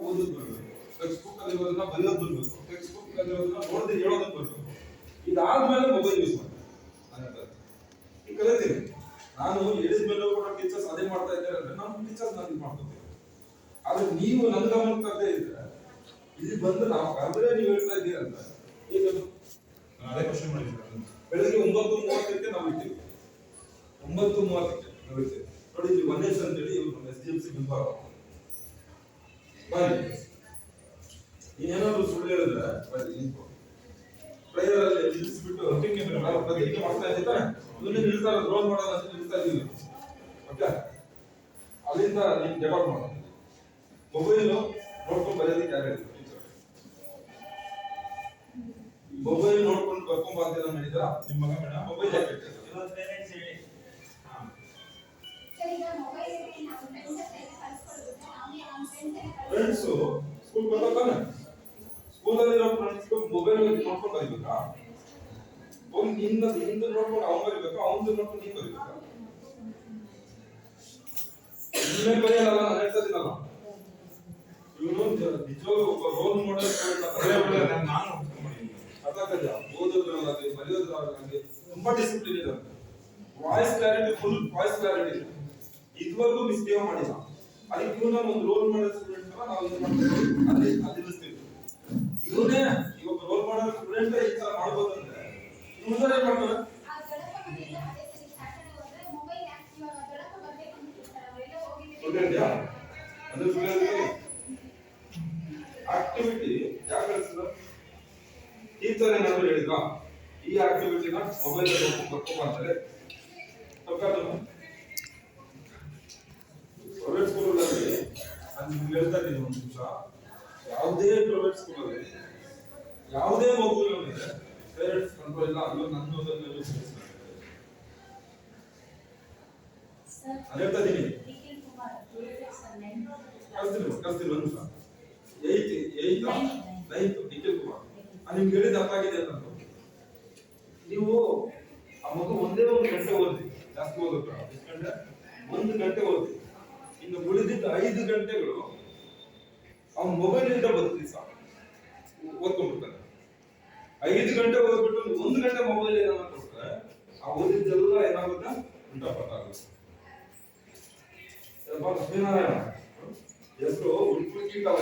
ಓದೋದು ಬರಬೇಕು, text book ಅಲ್ಲಿ ಇರೋದನ್ನ ಬರೆಯೋದು ಬರಬೇಕು, ಟೆಕ್ಸ್ಟ್ ಬುಕ್ ಅಲ್ಲಿ ಇರೋದನ್ನ ನೋಡದೆ ಹೇಳೋದಕ್ಕೆ ಬರಬೇಕು. ಇದಾದ್ಮೇಲೆ ಮೊಬೈಲ್ ಯೂಸ್ ಮಾಡ್ತಾರೆ. ಈ ಕಲಿತೀನಿ ನಾನು ಹೇಳಿದ್ಮೇಲೆ ಕೂಡ ಟೀಚರ್ಸ್ ಅದೇ ಮಾಡ್ತಾ ಇದ್ದಾರೆ ಅಂದ್ರೆ ನಮ್ಮ ಟೀಚರ್ಸ್ ನಾನು ಮಾಡ್ಕೊತೀನಿ. ಆದ್ರೆ ನೀವು ನನ್ನ ಗಮನಕ್ಕೆ ತರದೇ ಇದ್ರೆ ಇಲ್ಲಿ ಬಂದು ನಾವು ಕರೆದ್ರೆ ನೀವು ಹೇಳ್ತಾ ಇದ್ದೀರ ಅಂತ ಈಗದು ಅದೇ ಕ್ವಶನ್ ಮಾಡಿದ್ದೀನಿ. ಬೆಳಗ್ಗೆ 9:30ಕ್ಕೆ ನಾವು ಇರ್ತೀವಿ, 9:30ಕ್ಕೆ ನಾವು ಇರ್ತೀವಿ ನೋಡಿ. ಇಲ್ಲಿ ಒನ್ನೇಸ್ ಅಂತೇಳಿ ಇವ್ರು ನಮ್ಮ SDMC ಮೆಂಬರ್ ಬನ್ನಿ, ನೀನೇನಾದ್ರು ಸುಳ್ಳು ಹೇಳಿದ್ರೆ ಬನ್ನಿ ಪ್ರೇಯರ್ ಅಲ್ಲಿ ನಿಲ್ಲಿಸ್ಬಿಟ್ಟು ಪ್ರತಿಜ್ಞೆ ಮಾಡ್ತಾ ಇದ್ದೀರಾ, ಇದನ್ನ ನಿಲ್ತಾರೆ ರೋಲ್ ಮಾಡೋದು ಅಂತ ನಿಲ್ತಾ ಇದೀವಿ. ಓಕೆ, ಅಲ್ಲಿಂದ ನೀವು ಡೆವಲಪ್ ಮಾಡೋದು. ಮೊಬೈಲ್ ನೋಡ್ಕೊಂಡು ಬರೆಯೋದಕ್ಕೆ ಯಾರು ಹೇಳಿದ್ರು? ಮೊಬೈಲ್ ನೋಡ್ಕೊಂಡು ಬರ್ಕೊಂಡ್ ಬರ್ತೀರ ಮಾಡಿದ್ರ ನಿಮ್ಮ ಮಗ ಮೇಡ ಮೊಬೈಲ್ ಯಾಕೆ ಇಟ್ಟಿದ್ರು? ಫ್ರೆಂಡ್ಸ್ ಸ್ಕೂಲ್ ಬರ್ತಾನೆ, ಸ್ಕೂಲಲ್ಲಿ ಇರೋ ಫ್ರೆಂಡ್ಸ್ ಮೊಬೈಲ್ ನೋಡ್ಕೊಂಡು ಬರೀಬೇಕಾ? ಒಂದು ಹಿಂದೆ ನೋಡ್ಕೊಂಡು ಅವ್ನು ಬರೀಬೇಕಾ, ಅವ್ನು ನೋಡ್ಕೊಂಡು ನೀನು ಬರೀಬೇಕಾ? ಇನ್ನೇ ಬರೆಯಲ್ಲ, ನಾನು ಹೇಳ್ತಾ ಇದ್ದೀನಲ್ಲ. ಇವನು ನಿಜವಾಗ್ಲೂ ಒಬ್ಬ ರೋಲ್ ಮಾಡೆಲ್ ನಾನು ಅರ್ಥಾಗ್ತದೆ. ಓದೋದ್ರಾಗಲಿ ಬರೆಯೋದ್ರಾಗಲಿ ತುಂಬಾ ಡಿಸಿಪ್ಲಿನ್ ಇದೆ. Voice clarity, full voice clarity ಇದೆ. ಇದುವರೆಗೂ ಮಿಸ್ಬಿಹೇವ್ ಮಾಡಿಲ್ಲ. ಅದಕ್ಕೆ ಇವನು ಒಂದು ರೋಲ್ ಮಾಡೆಲ್ ಸ್ಟೂಡೆಂಟ್ ನಾವು ಏನು ಮಾಡ್ತೀವಿ ಅಲ್ಲಿ ನಿಲ್ಲಿಸ್ತೀವಿ. ಇವನೇ ಇವಾಗ ರೋಲ್ ಮಾಡೆಲ್ ಸ್ಟೂಡೆಂಟ್ ಈ ತರ ಮಾಡ್ಬೋದು ಅಂದ್ರೆ ಇವನು ಏನ್ ಮಾಡ್ತಾರೆ? ಆಕ್ಟಿವಿಟಿ ಯಾಕೆ ಕಳಿಸಿದ್ರು? ಟೀಚರ್ ಏನಾದ್ರು ಹೇಳಿದ್ರಾ ಈ ಆಕ್ಟಿವಿಟಿನ ಮೊಬೈಲ್ ಬರ್ಕೊಂಡ್ ಅಂತಾರೆ? ಪ್ರೈವೇಟ್ ಸ್ಕೂಲಲ್ಲಿ ನಾನು ನಿಮ್ಗೆ ಹೇಳ್ತಾ ಇದ್ದೀನಿ ಒಂದು ನಿಮಿಷ. ಯಾವುದೇ ಪ್ರೈವೇಟ್ ಸ್ಕೂಲಲ್ಲಿ ಯಾವುದೇ ಮಗುವಿಗೆ ಪೇರೆಂಟ್ಸ್ ಕಂಟ್ರೋಲ್ ಇಲ್ಲ. ಅಲ್ಲೂ ನನ್ನ ಹೇಳ್ತಾ ಇದ್ದೀನಿ. ಕಳ್ಸ್ತೀನಿ ಒಂದು ನಿಮಿಷ. 9th ನಿಖಿಲ್ ಕುಮಾರ್ ನಿಮ್ಗೆ ಹೇಳಿದ ಅರ್ಥ ಆಗಿದೆ ಅಂತ. ನೀವು ಆ ಮಗು ಒಂದೇ 1 ಗಂಟೆ ಓದಿ, ಜಾಸ್ತಿ ಓದೋದು 1 ಗಂಟೆ ಓದಿ. ಇನ್ನು ಉಳಿದಿದ್ದ 5 ಗಂಟೆಗಳು ಅವ್ನ ಮೊಬೈಲ್ ಇಂದ ಬದುಕಿ ಓದ್ಕೊಂಡ್ಬಿಡ್ತಾನೆ. 5 ಗಂಟೆ ಓದ್ಬಿಟ್ಟು 1 ಗಂಟೆ ಮೊಬೈಲ್ ಏನಾದ್ರು ಕೊಡ್ತಾರೆ, ಆ ಓದಿದ್ದೆಲ್ಲ ಏನಾಗುತ್ತೆ ಉಲ್ಟಾಪಟ್ಟಾಗುತ್ತೆ. ಲಕ್ಷ್ಮೀನಾರಾಯಣ ಹೆಸರು ಹುಡುಕಿದಾಗ